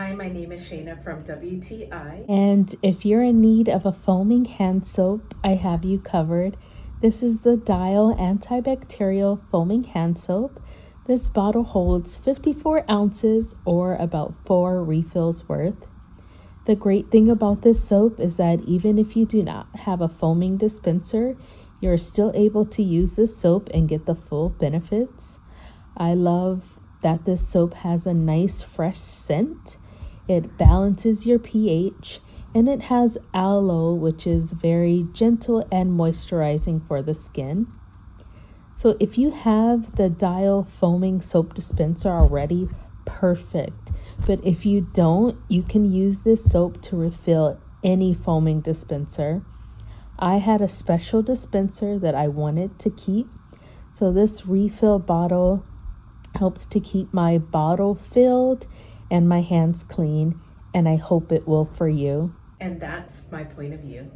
Hi, my name is Shayna from WTI. And if you're in need of a foaming hand soap, I have you covered. This is the Dial Antibacterial Foaming Hand Soap. This bottle holds 54 ounces or about 4 refills worth. The great thing about this soap is that even if you do not have a foaming dispenser, you're still able to use this soap and get the full benefits. I love that this soap has a nice fresh scent. It balances your pH, and it has aloe, which is very gentle and moisturizing for the skin. So if you have the Dial foaming soap dispenser already, perfect. But if you don't, you can use this soap to refill any foaming dispenser. I had a special dispenser that I wanted to keep, so this refill bottle helps to keep my bottle filled and my hands clean, and I hope it will for you. And that's my point of view.